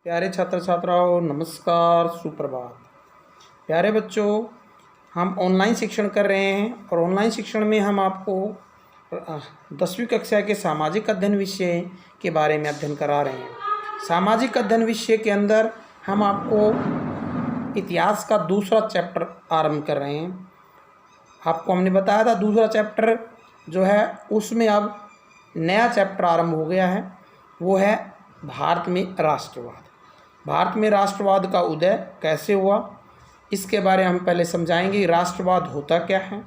प्यारे छात्र छात्राओं, नमस्कार, सुप्रभात। प्यारे बच्चों, हम ऑनलाइन शिक्षण कर रहे हैं और ऑनलाइन शिक्षण में हम आपको 10वीं कक्षा के सामाजिक अध्ययन विषय के बारे में अध्ययन करा रहे हैं। सामाजिक अध्ययन विषय के अंदर हम आपको इतिहास का दूसरा चैप्टर आरंभ कर रहे हैं। आपको हमने बताया था दूसरा चैप्टर जो है उसमें अब नया चैप्टर आरंभ हो गया है, वो है भारत में राष्ट्रवाद। भारत में राष्ट्रवाद का उदय कैसे हुआ, इसके बारे में हम पहले समझाएंगे। राष्ट्रवाद होता क्या है,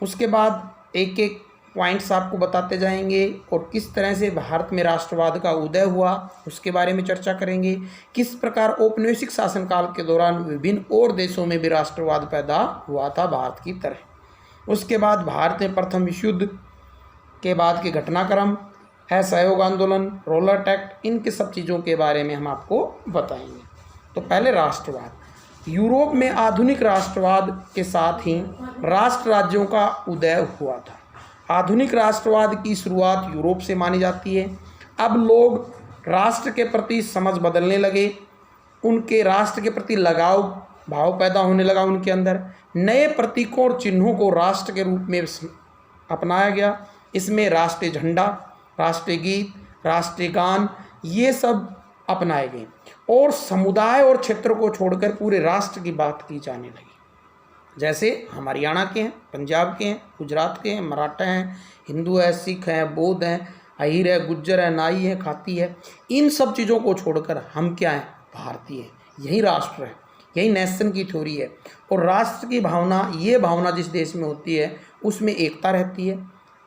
उसके बाद एक एक पॉइंट्स आपको बताते जाएंगे और किस तरह से भारत में राष्ट्रवाद का उदय हुआ उसके बारे में चर्चा करेंगे। किस प्रकार औपनिवेशिक शासनकाल के दौरान विभिन्न और देशों में भी राष्ट्रवाद पैदा हुआ था भारत की तरह। उसके बाद भारत में प्रथम विश्व युद्ध के बाद के घटनाक्रम, असहयोग आंदोलन, रोलर एक्ट, इनके सब चीज़ों के बारे में हम आपको बताएंगे। तो पहले राष्ट्रवाद। यूरोप में आधुनिक राष्ट्रवाद के साथ ही राष्ट्र राज्यों का उदय हुआ था। आधुनिक राष्ट्रवाद की शुरुआत यूरोप से मानी जाती है। अब लोग राष्ट्र के प्रति समझ बदलने लगे, उनके राष्ट्र के प्रति लगाव भाव पैदा होने लगा उनके अंदर। नए प्रतीकों और चिन्हों को राष्ट्र के रूप में अपनाया गया। इसमें राष्ट्रीय झंडा, राष्ट्रीय गीत, राष्ट्रीय गान, ये सब अपनाए गए और समुदाय और क्षेत्र को छोड़कर पूरे राष्ट्र की बात की जाने लगी। जैसे हम हरियाणा के हैं, पंजाब के हैं, गुजरात के हैं, मराठा हैं, हिंदू है, सिख हैं, बौद्ध हैं, अहीर है, गुज्जर है, नाई है, खाती है, इन सब चीज़ों को छोड़कर हम क्या हैं, भारतीय हैं। यही राष्ट्र है, यही नेशन की थ्योरी है। और राष्ट्र की भावना, ये भावना जिस देश में होती है उसमें एकता रहती है,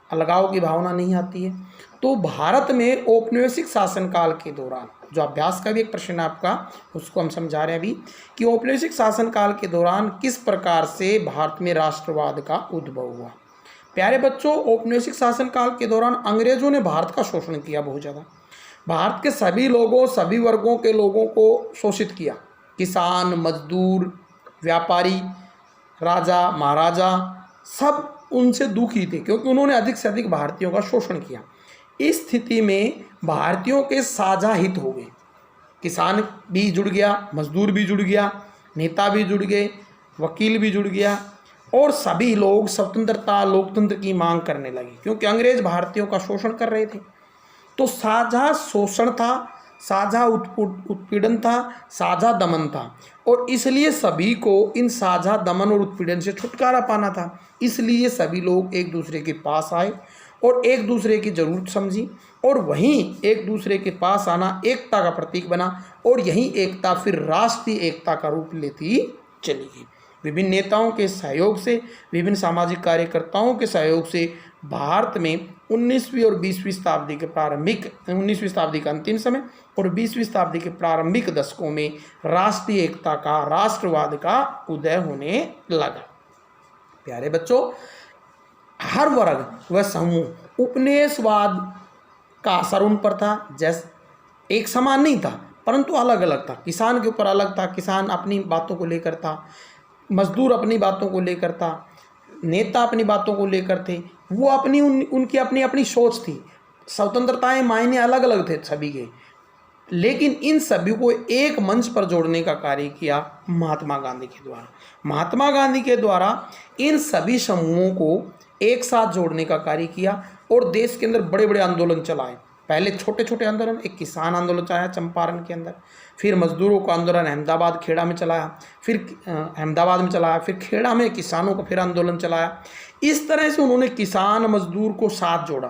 अलगाव की भावना नहीं आती है। तो भारत में औपनिवेशिक शासनकाल के दौरान, जो अभ्यास का भी एक प्रश्न है आपका, उसको हम समझा रहे हैं अभी कि औपनिवेशिक शासनकाल के दौरान किस प्रकार से भारत में राष्ट्रवाद का उद्भव हुआ। प्यारे बच्चों, औपनिवेशिक शासनकाल के दौरान अंग्रेजों ने भारत का शोषण किया बहुत ज़्यादा। भारत के सभी लोगों, सभी वर्गों के लोगों को शोषित किया। किसान, मजदूर, व्यापारी, राजा, महाराजा, सब उनसे दुखी थे क्योंकि उन्होंने अधिक से अधिक भारतीयों का शोषण किया। इस स्थिति में भारतीयों के साझा हित हो गए। किसान भी जुड़ गया, मजदूर भी जुड़ गया, नेता भी जुड़ गए, वकील भी जुड़ गया और सभी लोग स्वतंत्रता, लोकतंत्र की मांग करने लगे क्योंकि अंग्रेज भारतीयों का शोषण कर रहे थे। तो साझा शोषण था, साझा उत्पीड़न था, साझा दमन था और इसलिए सभी को इन साझा दमन और उत्पीड़न से छुटकारा पाना था। इसलिए सभी लोग एक दूसरे के पास आए और एक दूसरे की ज़रूरत समझी और वहीं एक दूसरे के पास आना एकता का प्रतीक बना और यही एकता फिर राष्ट्रीय एकता का रूप लेती चली गई। विभिन्न नेताओं के सहयोग से, विभिन्न सामाजिक कार्यकर्ताओं के सहयोग से भारत में 19वीं और 20वीं शताब्दी के प्रारंभिक, 19वीं शताब्दी का अंतिम समय और 20वीं शताब्दी के प्रारंभिक दशकों में राष्ट्रीय एकता का, राष्ट्रवाद का उदय होने लगा। प्यारे बच्चों, हर वर्ग व समूह उपनिवेशवाद का असर उन पर था। जैसे एक समान नहीं था परंतु अलग अलग था। किसान के ऊपर अलग था, किसान अपनी बातों को लेकर था, मजदूर अपनी बातों को लेकर था, नेता अपनी बातों को लेकर थे। वो अपनी उनकी अपनी अपनी सोच थी। स्वतंत्रताएं, मायने अलग अलग थे सभी के, लेकिन इन सभी को एक मंच पर जोड़ने का कार्य किया महात्मा गांधी के द्वारा। महात्मा गांधी के द्वारा इन सभी समूहों को एक साथ जोड़ने का कार्य किया और देश के अंदर बड़े बड़े आंदोलन चलाए। पहले छोटे छोटे आंदोलन, एक किसान आंदोलन चलाया चंपारण के अंदर, फिर मजदूरों का आंदोलन अहमदाबाद, खेड़ा में चलाया, फिर अहमदाबाद में चलाया, फिर खेड़ा में किसानों का फिर आंदोलन चलाया। इस तरह से उन्होंने किसान, मजदूर को साथ जोड़ा।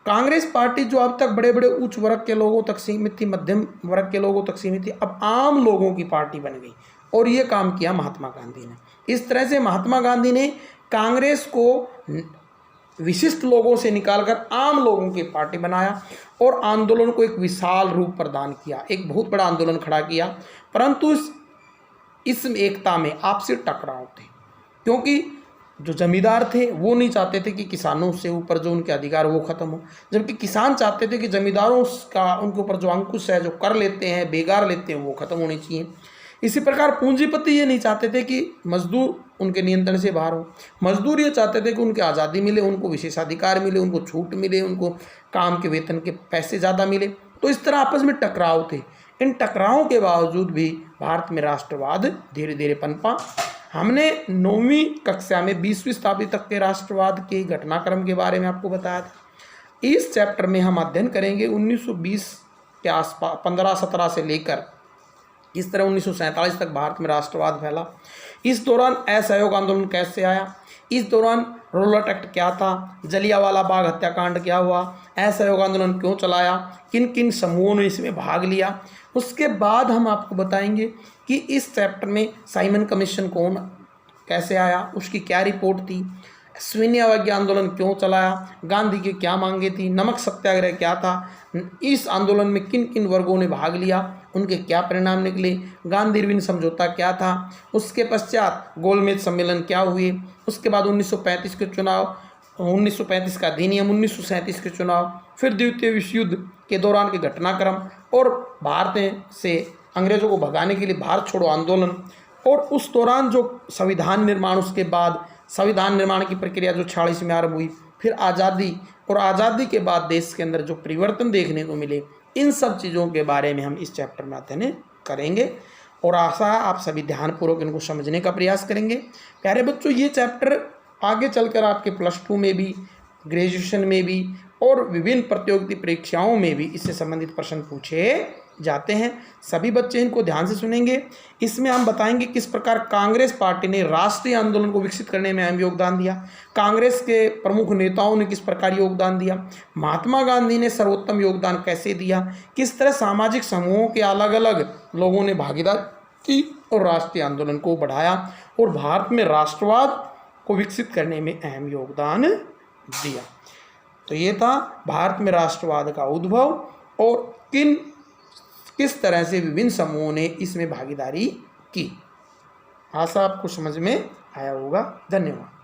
कांग्रेस पार्टी जो अब तक बड़े बड़े उच्च वर्ग के लोगों तक सीमित थी, मध्यम वर्ग के लोगों तक सीमित थी, अब आम लोगों की पार्टी बन गई और ये काम किया महात्मा गांधी ने। इस तरह से महात्मा गांधी ने कांग्रेस को विशिष्ट लोगों से निकालकर आम लोगों की पार्टी बनाया और आंदोलन को एक विशाल रूप प्रदान किया, एक बहुत बड़ा आंदोलन खड़ा किया। परंतु इस एकता में आपसी टकराव थे क्योंकि जो जमींदार थे वो नहीं चाहते थे कि किसानों से ऊपर जो उनके अधिकार वो खत्म हो, जबकि किसान चाहते थे कि जमींदारों का उनके ऊपर जो अंकुश है, जो कर लेते हैं, बेगार लेते हैं, वो खत्म होनी चाहिए। इसी प्रकार पूंजीपति ये नहीं चाहते थे कि मजदूर उनके नियंत्रण से बाहर हो। मजदूर ये चाहते थे कि उनकी आज़ादी मिले, उनको विशेषाधिकार मिले, उनको छूट मिले, उनको काम के वेतन के पैसे ज़्यादा मिले। तो इस तरह आपस में टकराव थे। इन टकरावों के बावजूद भी भारत में राष्ट्रवाद धीरे धीरे पनपा। हमने 9वीं कक्षा में 20वीं शताब्दी तक के राष्ट्रवाद के घटनाक्रम के बारे में आपको बताया था। इस चैप्टर में हम अध्ययन करेंगे 1920 के आसपास 15-17 से लेकर इस तरह 1947 तक भारत में राष्ट्रवाद फैला। इस दौरान असहयोग आंदोलन कैसे आया, इस दौरान रोलट एक्ट क्या था, जलियांवाला बाग हत्याकांड क्या हुआ, असहयोग आंदोलन क्यों चलाया, किन किन समूहों ने इसमें भाग लिया। उसके बाद हम आपको बताएंगे कि इस चैप्टर में साइमन कमीशन कौन कैसे आया, उसकी क्या रिपोर्ट थी, सविनय अवज्ञा आंदोलन क्यों चलाया, गांधी की क्या मांगे थी, नमक सत्याग्रह क्या था, इस आंदोलन में किन किन वर्गों ने भाग लिया, उनके क्या परिणाम निकले, गांधी इरविन समझौता क्या था, उसके पश्चात गोलमेज सम्मेलन क्या हुए, उसके बाद 1935 के चुनाव, 1935 का अधिनियम, 1937 के चुनाव, फिर द्वितीय विश्व युद्ध के दौरान के घटनाक्रम और भारत से अंग्रेजों को भगाने के लिए भारत छोड़ो आंदोलन, और उस दौरान जो संविधान निर्माण, उसके बाद संविधान निर्माण की प्रक्रिया जो 46 में आरंभ हुई, फिर आज़ादी और आज़ादी के बाद देश के अंदर जो परिवर्तन देखने को मिले, इन सब चीज़ों के बारे में हम इस चैप्टर में अध्ययन करेंगे और आशा है आप सभी ध्यानपूर्वक इनको समझने का प्रयास करेंगे। प्यारे बच्चों, ये चैप्टर आगे चलकर आपके +2 में भी, ग्रेजुएशन में भी और विभिन्न प्रतियोगिता परीक्षाओं में भी इससे संबंधित प्रश्न पूछे जाते हैं। सभी बच्चे इनको ध्यान से सुनेंगे। इसमें हम बताएंगे किस प्रकार कांग्रेस पार्टी ने राष्ट्रीय आंदोलन को विकसित करने में अहम योगदान दिया, कांग्रेस के प्रमुख नेताओं ने किस प्रकार योगदान दिया, महात्मा गांधी ने सर्वोत्तम योगदान कैसे दिया, किस तरह सामाजिक समूहों के अलग अलग लोगों ने भागीदारी की और राष्ट्रीय आंदोलन को बढ़ाया और भारत में राष्ट्रवाद को विकसित करने में अहम योगदान दिया। तो ये था भारत में राष्ट्रवाद का उद्भव और किस तरह से विभिन्न समूहों ने इसमें भागीदारी की। आशा आपको समझ में आया होगा। धन्यवाद।